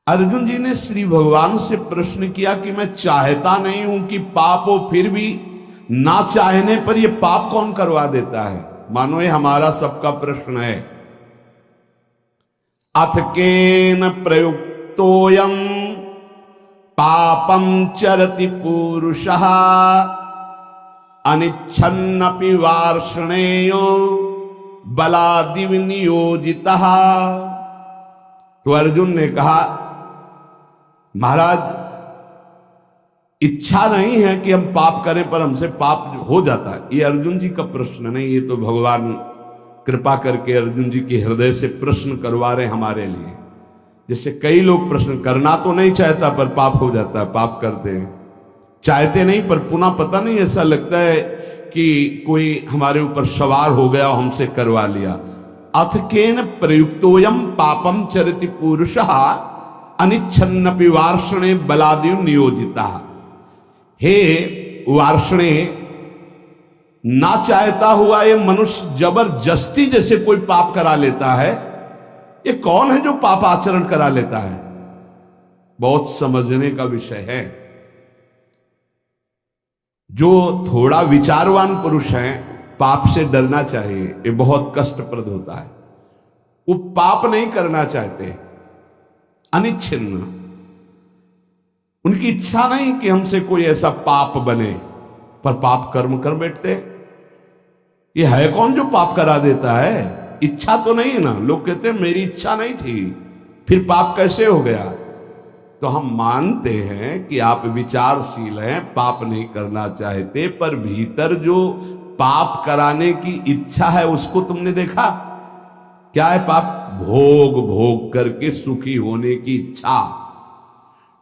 अर्जुन जी ने श्री भगवान से प्रश्न किया कि मैं चाहता नहीं हूं कि पाप हो, फिर भी ना चाहने पर यह पाप कौन करवा देता है? मानो ये हमारा सबका प्रश्न है। अथ केन प्रयुक्तोयम पापम चरति पुरुषः अनिच्छन्नपि वार्ष्णेयो बलादिव नियोजितः। तो अर्जुन ने कहा, महाराज इच्छा नहीं है कि हम पाप करें पर हमसे पाप हो जाता है। ये अर्जुन जी का प्रश्न नहीं, ये तो भगवान कृपा करके अर्जुन जी के हृदय से प्रश्न करवा रहे हमारे लिए। जैसे कई लोग प्रश्न करना तो नहीं चाहता पर पाप हो जाता है, पाप करते हैं। चाहते नहीं पर पुनः पता नहीं ऐसा लगता है कि कोई हमारे ऊपर सवार हो गया और हमसे करवा लिया। अथ केन प्रयुक्तोयम पापम चरति पुरुषः अनिच्छन्नपि वार्ष्णे बलादिव नियोजिता। हे वार्ष्णे, ना चाहता हुआ ये मनुष्य जबरदस्ती जैसे कोई पाप करा लेता है। ये कौन है जो पाप आचरण करा लेता है? बहुत समझने का विषय है। जो थोड़ा विचारवान पुरुष है, पाप से डरना चाहिए। ये बहुत कष्टप्रद होता है। वो पाप नहीं करना चाहते, अनिच्छिन्न, उनकी इच्छा नहीं कि हमसे कोई ऐसा पाप बने, पर पाप कर्म कर बैठते। ये है कौन जो पाप करा देता है? इच्छा तो नहीं ना। लोग कहते हैं मेरी इच्छा नहीं थी, फिर पाप कैसे हो गया? तो हम मानते हैं कि आप विचारशील हैं, पाप नहीं करना चाहते, पर भीतर जो पाप कराने की इच्छा है उसको तुमने देखा? क्या है पाप? भोग भोग करके सुखी होने की इच्छा।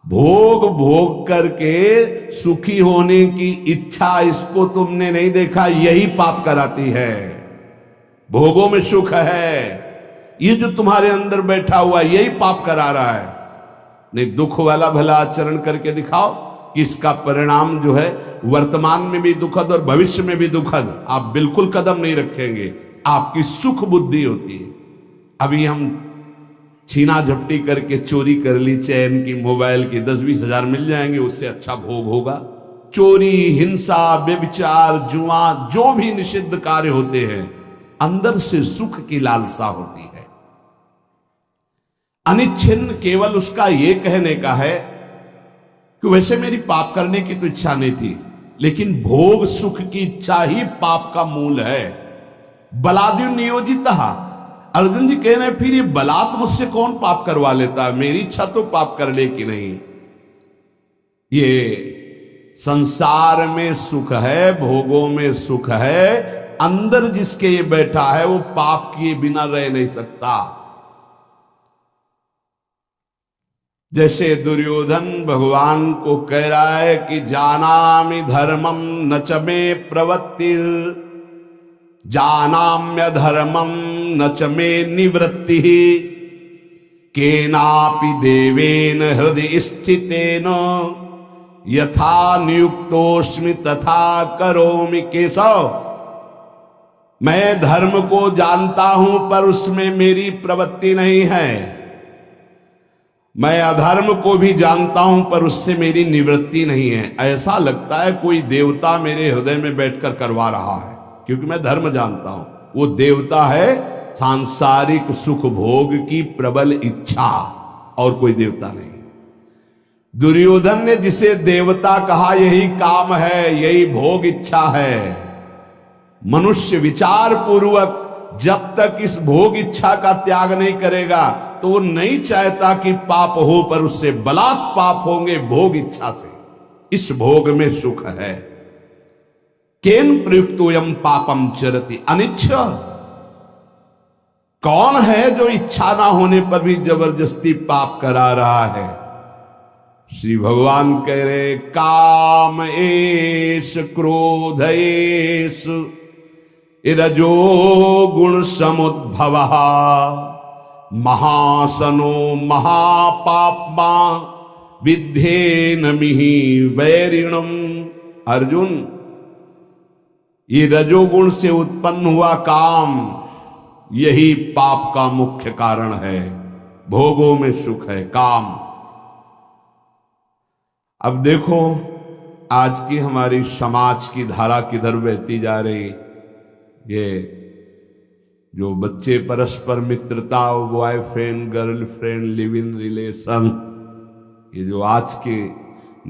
भोग भोग करके सुखी होने की इच्छा, इसको तुमने नहीं देखा? यही पाप कराती है। भोगों में सुख है, ये जो तुम्हारे अंदर बैठा हुआ यही पाप करा रहा है। नहीं, दुख वाला भला आचरण करके दिखाओ कि इसका परिणाम जो है वर्तमान में भी दुखद और भविष्य में भी दुखद, आप बिल्कुल कदम नहीं रखेंगे। आपकी सुख बुद्धि होती है। अभी हम छीना झपटी करके चोरी कर ली चैन की, मोबाइल की, 10-20 हजार मिल जाएंगे, उससे अच्छा भोग होगा। चोरी, हिंसा, व्यभिचार, जुआ, जो भी निषिद्ध कार्य होते हैं, अंदर से सुख की लालसा होती है। अनिच्छिन्न केवल उसका यह कहने का है कि वैसे मेरी पाप करने की तो इच्छा नहीं थी, लेकिन भोग सुख की इच्छा ही पाप का मूल है। बलादिव नियोजितः। अर्जुन जी कह रहे हैं फिर ये बलात् मुझसे कौन पाप करवा लेता है? मेरी इच्छा तो पाप करने की नहीं। ये संसार में सुख है, भोगों में सुख है, अंदर जिसके ये बैठा है वो पाप किए बिना रह नहीं सकता। जैसे दुर्योधन भगवान को कह रहा है कि जानामि धर्मम न च मे प्रवृत्तिर्, जानाम्य धर्मम न च मे निवृत्ति, केनापि देवेन हृदय स्थितेन यथा नियुक्तोस्मि तथा करोमि। केशव, मैं धर्म को जानता हूं पर उसमें मेरी प्रवृत्ति नहीं है। मैं अधर्म को भी जानता हूं पर उससे मेरी निवृत्ति नहीं है। ऐसा लगता है कोई देवता मेरे हृदय में बैठकर करवा रहा है, क्योंकि मैं धर्म जानता हूं। वो देवता है सांसारिक सुख भोग की प्रबल इच्छा, और कोई देवता नहीं। दुर्योधन ने जिसे देवता कहा यही काम है, यही भोग इच्छा है। मनुष्य विचार पूर्वक जब तक इस भोग इच्छा का त्याग नहीं करेगा तो वो नहीं चाहता कि पाप हो, पर उससे बलात् पाप होंगे भोग इच्छा से। इस भोग में सुख है। केन प्रयुक्तोयम पापम चरति अनिच्छ। कौन है जो इच्छा ना होने पर भी जबरदस्ती पाप करा रहा है? श्री भगवान कह रहे काम एष क्रोध एष रजो गुण समुद्भव महासनो महापाप्मा विद्धेन मिहि वैरिणम। अर्जुन, ये रजोगुण से उत्पन्न हुआ काम, यही पाप का मुख्य कारण है। भोगों में सुख है, काम। अब देखो आज की हमारी समाज की धारा किधर बहती जा रही। ये जो बच्चे परस्पर मित्रता, boyfriend girlfriend, live in relation, ये जो आज के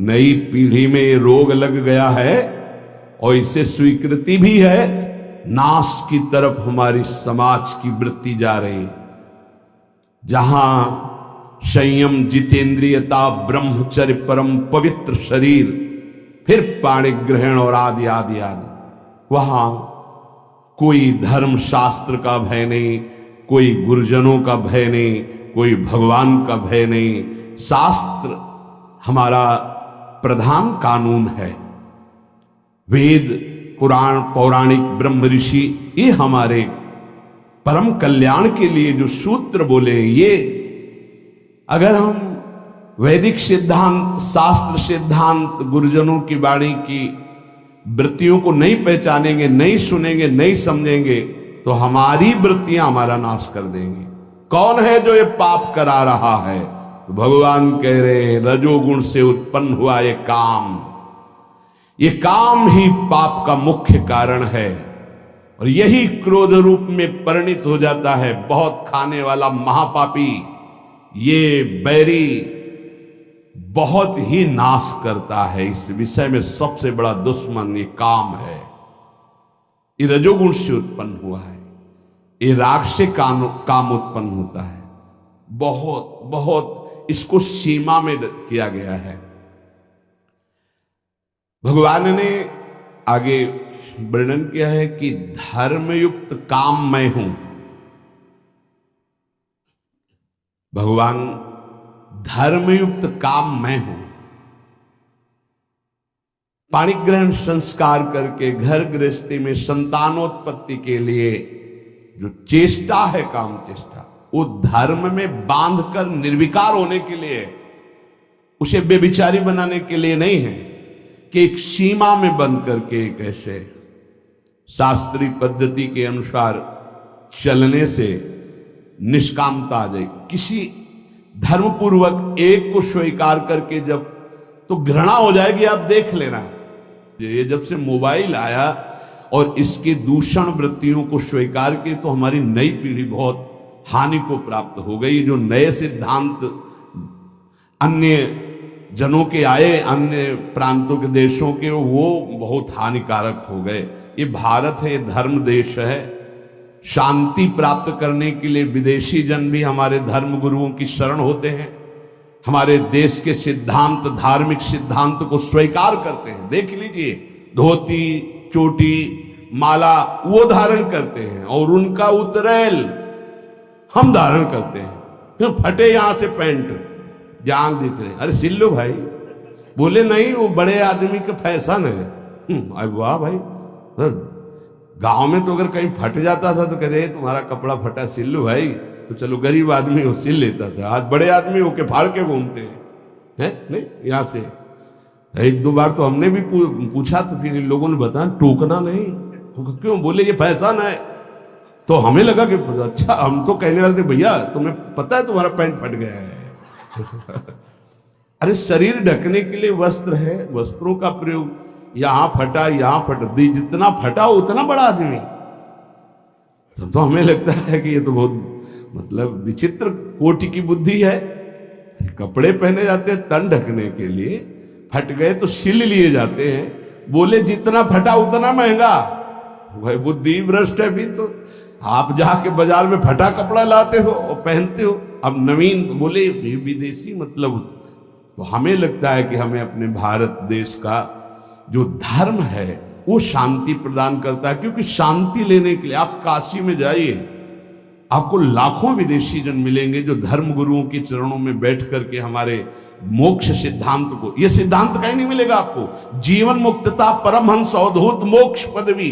नई पीढ़ी में ये रोग लग गया है और इसे स्वीकृति भी है, नाश की तरफ हमारी समाज की वृत्ति जा रही। जहां संयम, जितेंद्रियता, ब्रह्मचर्य, परम पवित्र शरीर, फिर पाणि ग्रहण और आदि आदि आदि, वहां कोई धर्म शास्त्र का भय नहीं, कोई गुरुजनों का भय नहीं, कोई भगवान का भय नहीं। शास्त्र हमारा प्रधान कानून है। वेद, पुराण, पौराणिक, ब्रह्म ऋषि, ये हमारे परम कल्याण के लिए जो सूत्र बोले, ये अगर हम वैदिक सिद्धांत, शास्त्र सिद्धांत, गुरुजनों की वाणी की वृत्तियों को नहीं पहचानेंगे, नहीं सुनेंगे, नहीं समझेंगे, तो हमारी वृत्तियां हमारा नाश कर देंगी। कौन है जो ये पाप करा रहा है? तो भगवान कह रहे हैं रजोगुण से उत्पन्न हुआ ये काम, ये काम ही पाप का मुख्य कारण है। और यही क्रोध रूप में परिणित हो जाता है। बहुत खाने वाला महापापी, ये बैरी बहुत ही नाश करता है। इस विषय में सबसे बड़ा दुश्मन ये काम है। ये रजोगुण से उत्पन्न हुआ है। ये राग से काम उत्पन्न होता है। बहुत बहुत इसको सीमा में किया गया है। भगवान ने आगे वर्णन किया है कि धर्मयुक्त काम मैं हूं। भगवान धर्मयुक्त काम मैं हूं। पाणिग्रहण संस्कार करके घर गृहस्थी में संतानोत्पत्ति के लिए जो चेष्टा है, काम चेष्टा, वो धर्म में बांधकर निर्विकार होने के लिए, उसे बेविचारी बनाने के लिए नहीं है कि एक सीमा में बंद करके एक ऐसे शास्त्रीय पद्धति के अनुसार चलने से निष्कामता आ जाए। किसी धर्मपूर्वक एक को स्वीकार करके जब, तो घृणा हो जाएगी। आप देख लेना, ये जब से मोबाइल आया और इसके दूषण वृत्तियों को स्वीकार किए, तो हमारी नई पीढ़ी बहुत हानि को प्राप्त हो गई। जो नए सिद्धांत अन्य जनों के आए, अन्य प्रांतों के देशों के, वो बहुत हानिकारक हो गए। ये भारत है, ये धर्म देश है। शांति प्राप्त करने के लिए विदेशी जन भी हमारे धर्म गुरुओं की शरण होते हैं। हमारे देश के सिद्धांत, धार्मिक सिद्धांत को स्वीकार करते हैं। देख लीजिए, धोती, चोटी, माला वो धारण करते हैं और उनका उतरेल हम धारण करते हैं। फिर फटे यहां से पैंट, जांग दिख रहे, अरे सिल लो भाई। बोले नहीं, वो बड़े आदमी का फैशन है। अरे वाह भाई, गांव में तो अगर कहीं फट जाता था तो कहते तुम्हारा कपड़ा फटा, सिल लो भाई। तो चलो गरीब आदमी वो सिल लेता था। आज बड़े आदमी होके फाड़ के घूमते हैं, नहीं यहां से। एक दो बार तो हमने भी पूछा, तो फिर इन लोगों ने बताया टोकना नहीं। तो क्यों? बोले ये फैशन है। तो हमें लगा कि अच्छा, हम तो कहने वाले थे भैया तुम्हें पता है तुम्हारा पैंट फट गया है। अरे शरीर ढकने के लिए वस्त्र है, वस्त्रों का प्रयोग। यहां फटा, यहां फट दी, जितना फटा उतना बड़ा आदमी। तब तो हमें लगता है कि ये तो बहुत मतलब विचित्र कोटि की बुद्धि है। कपड़े पहने जाते हैं तन ढकने के लिए, फट गए तो सिल लिए जाते हैं। बोले जितना फटा उतना महंगा। भाई बुद्धि भ्रष्ट है। भी तो आप जाके बाजार में फटा कपड़ा लाते हो और पहनते हो। अब नवीन बोले विदेशी, मतलब तो हमें लगता है कि हमें अपने भारत देश का जो धर्म है वो शांति प्रदान करता है। क्योंकि शांति लेने के लिए आप काशी में जाइए, आपको लाखों विदेशी जन मिलेंगे जो धर्म गुरुओं के चरणों में बैठ करके हमारे मोक्ष सिद्धांत को, ये सिद्धांत कहीं नहीं मिलेगा आपको। जीवन मुक्तता, परमहंस अवधूत मोक्ष पदवी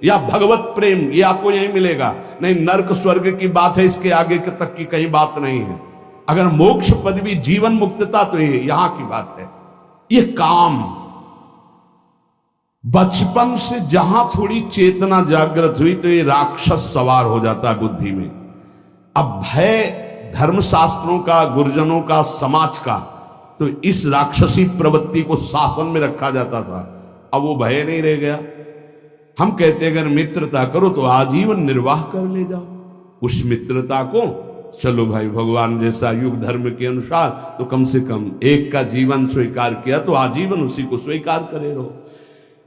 या भगवत प्रेम, ये आपको यही मिलेगा। नहीं, नर्क स्वर्ग की बात है, इसके आगे तक की कहीं बात नहीं है। अगर मोक्ष पदवी, जीवन मुक्तता, तो ये यहां की बात है। ये काम बचपन से जहां थोड़ी चेतना जागृत हुई तो ये राक्षस सवार हो जाता है बुद्धि में। अब भय धर्मशास्त्रों का, गुरुजनों का, समाज का, तो इस राक्षसी प्रवृत्ति को शासन में रखा जाता था। अब वो भय नहीं रह गया। हम कहते अगर मित्रता करो तो आजीवन निर्वाह कर ले जाओ। उस मित्रता को चलो भाई, भगवान जैसा युग धर्म के अनुसार तो कम से कम एक का जीवन स्वीकार किया तो आजीवन उसी को स्वीकार करे रहो।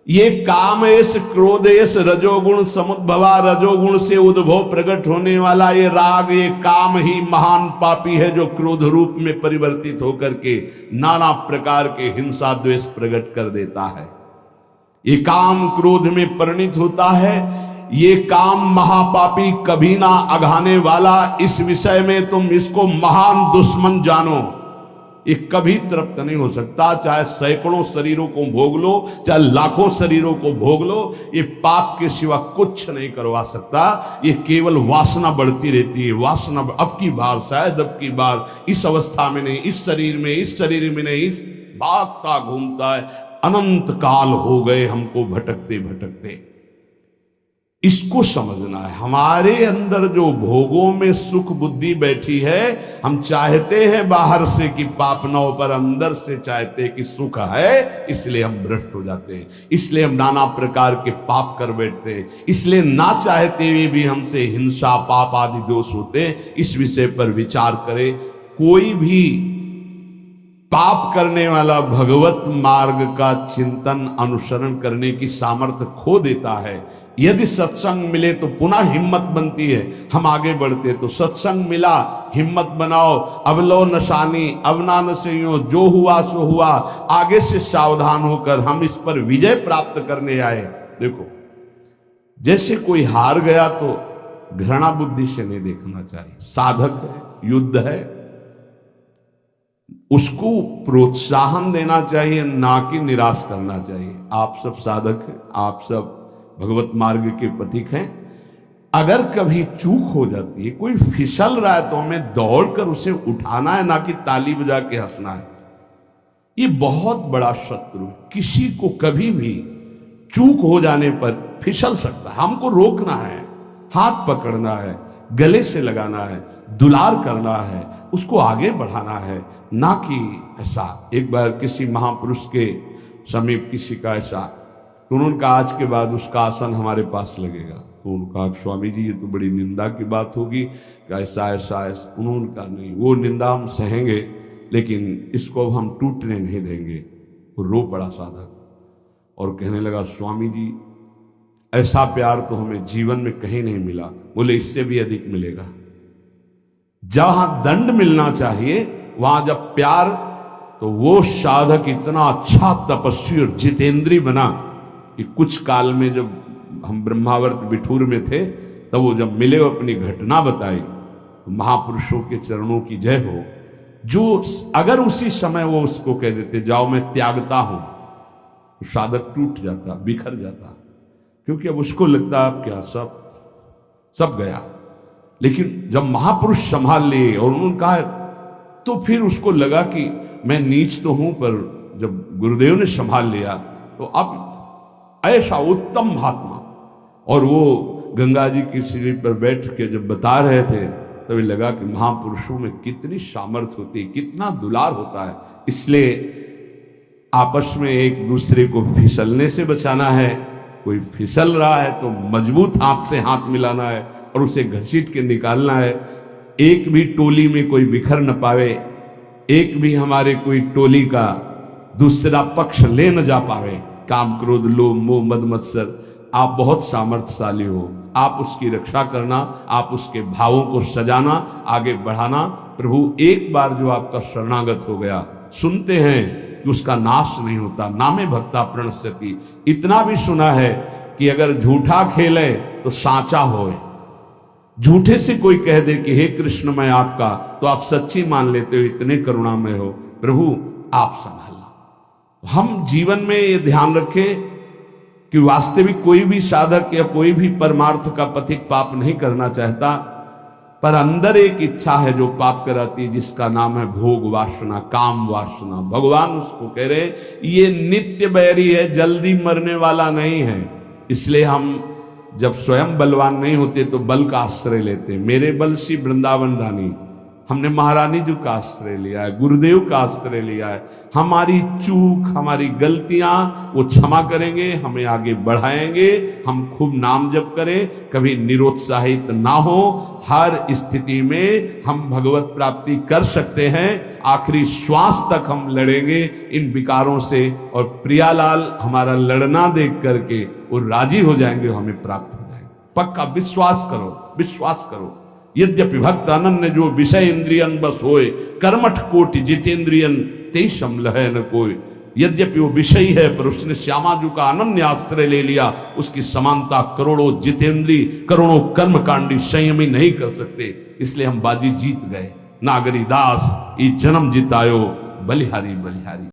ये काम एस क्रोध एस रजोगुण समुद्भवा, रजोगुण से उद्भव प्रकट होने वाला ये राग, ये काम ही महान पापी है जो क्रोध रूप में परिवर्तित होकर के नाना प्रकार के हिंसा द्वेष प्रकट कर देता है। ये काम क्रोध में परिणित होता है। ये काम महापापी कभी ना अघाने वाला, इस विषय में तुम इसको महान दुश्मन जानो। ये कभी तृप्त नहीं हो सकता, चाहे सैकड़ों शरीरों को भोग लो, चाहे लाखों शरीरों को भोग लो, ये पाप के सिवा कुछ नहीं करवा सकता। ये केवल वासना बढ़ती रहती है। वासना अब की बार, शायद अब की बार, इस अवस्था में नहीं, इस शरीर में नहीं, इस भागता घूमता है। अनंत काल हो गए हमको भटकते भटकते। इसको समझना है। हमारे अंदर जो भोगों में सुख बुद्धि बैठी है, हम चाहते हैं बाहर से कि पाप न हो, पर अंदर से चाहते हैं कि सुख है, इसलिए हम भ्रष्ट हो जाते हैं। इसलिए हम नाना प्रकार के पाप कर बैठते हैं। इसलिए ना चाहते हुए भी हमसे हिंसा पाप आदि दोष होते हैं। इस विषय पर विचार करें। कोई भी पाप करने वाला भगवत मार्ग का चिंतन अनुसरण करने की सामर्थ्य खो देता है। यदि सत्संग मिले तो पुनः हिम्मत बनती है, हम आगे बढ़ते। तो सत्संग मिला, हिम्मत बनाओ, अवलो नशानी अवना नसेयो, जो हुआ सो हुआ, आगे से सावधान होकर हम इस पर विजय प्राप्त करने आए। देखो, जैसे कोई हार गया तो घृणा बुद्धि से नहीं देखना चाहिए। साधक है, युद्ध है, उसको प्रोत्साहन देना चाहिए, ना कि निराश करना चाहिए। आप सब साधक हैं, आप सब भगवत मार्ग के पथिक हैं। अगर कभी चूक हो जाती है, कोई फिसल रहा है, तो हमें दौड़कर उसे उठाना है, ना कि ताली बजा के हंसना है। ये बहुत बड़ा शत्रु है। किसी को कभी भी चूक हो जाने पर फिसल सकता है। हमको रोकना है, हाथ पकड़ना है, गले से लगाना है, दुलार करना है, उसको आगे बढ़ाना है, ना कि ऐसा। एक बार किसी महापुरुष के समीप किसी का ऐसा, तो उन्होंने कहा आज के बाद उसका आसन हमारे पास लगेगा। तो उन्होंने कहा स्वामी जी ये तो बड़ी निंदा की बात होगी कि ऐसा ऐसा ऐसा। उन्होंने कहा नहीं, वो निंदा हम सहेंगे, लेकिन इसको हम टूटने नहीं देंगे। वो रो पड़ा साधक और कहने लगा स्वामी जी ऐसा प्यार तो हमें जीवन में कहीं नहीं मिला। बोले इससे भी अधिक मिलेगा। जहां दंड मिलना चाहिए वहां जब प्यार, तो वो साधक इतना अच्छा तपस्वी और जितेंद्री बना कि कुछ काल में जब हम ब्रह्मावर्त बिठूर में थे, तब वो जब मिले और अपनी घटना बताई, तो महापुरुषों के चरणों की जय हो। जो अगर उसी समय वो उसको कह देते जाओ मैं त्यागता हूं, तो साधक टूट जाता, बिखर जाता, क्योंकि अब उसको लगता अब क्या सब गया। लेकिन जब महापुरुष संभाल लिए और उन्होंने कहा, तो फिर उसको लगा कि मैं नीच तो हूं, पर जब गुरुदेव ने संभाल लिया तो अब ऐसा उत्तम महात्मा। और वो गंगा जी की सीढ़ी पर बैठ के जब बता रहे थे, तभी लगा कि महापुरुषों में कितनी सामर्थ्य होती है, कितना दुलार होता है। इसलिए आपस में एक दूसरे को फिसलने से बचाना है। कोई फिसल रहा है तो मजबूत हाथ से हाथ मिलाना है और उसे घसीट के निकालना है। एक भी टोली में कोई बिखर न पावे, एक भी हमारे कोई टोली का दूसरा पक्ष ले न जा पावे। काम क्रोध लोभ मोह मद मत्सर, आप बहुत सामर्थ्यशाली हो, आप उसकी रक्षा करना, आप उसके भावों को सजाना, आगे बढ़ाना। प्रभु एक बार जो आपका शरणागत हो गया, सुनते हैं कि उसका नाश नहीं होता, नामे भक्ता प्रणश्यति। इतना भी सुना है कि अगर झूठा खेले तो साचा होए। झूठे से कोई कह दे कि हे कृष्ण मैं आपका, तो आप सच्ची मान लेते हो, इतने करुणामय हो। प्रभु आप संभालना। हम जीवन में ये ध्यान रखें कि वास्तविक कोई भी साधक या कोई भी परमार्थ का पथिक पाप नहीं करना चाहता, पर अंदर एक इच्छा है जो पाप कराती है, जिसका नाम है भोग वासना, काम वासना। भगवान उसको कह रहे ये नित्य बैरी है, जल्दी मरने वाला नहीं है। इसलिए हम जब स्वयं बलवान नहीं होते तो बल का आश्रय लेते। मेरे बल सी वृंदावन रानी, हमने महारानी जी का आश्रय लिया है, गुरुदेव का आश्रय लिया है। हमारी चूक, हमारी गलतियां वो क्षमा करेंगे, हमें आगे बढ़ाएंगे। हम खूब नाम जप करें, कभी निरुत्साहित ना हो। हर स्थिति में हम भगवत प्राप्ति कर सकते हैं। आखिरी श्वास तक हम लड़ेंगे इन विकारों से, और प्रियालाल हमारा लड़ना देख करके वो राजी हो जाएंगे, हमें प्राप्त हो जाएंगे। पक्का विश्वास करो, विश्वास करो। यद्यपि भक्त अनन्य जो विषय इंद्रियन बस होए, कर्मठ कोटि जितेंद्रियन ते समलह न कोई। यद्यपि वो विषय है, पर उसने श्यामा जी का अनन्य आश्रय ले लिया। उसकी समानता करोड़ों जितेंद्री, करोड़ों कर्मकांडी संयमी नहीं कर सकते। इसलिए हम बाजी जीत गए। नागरी दास ई जन्म जितायो, बलिहारी बलिहारी।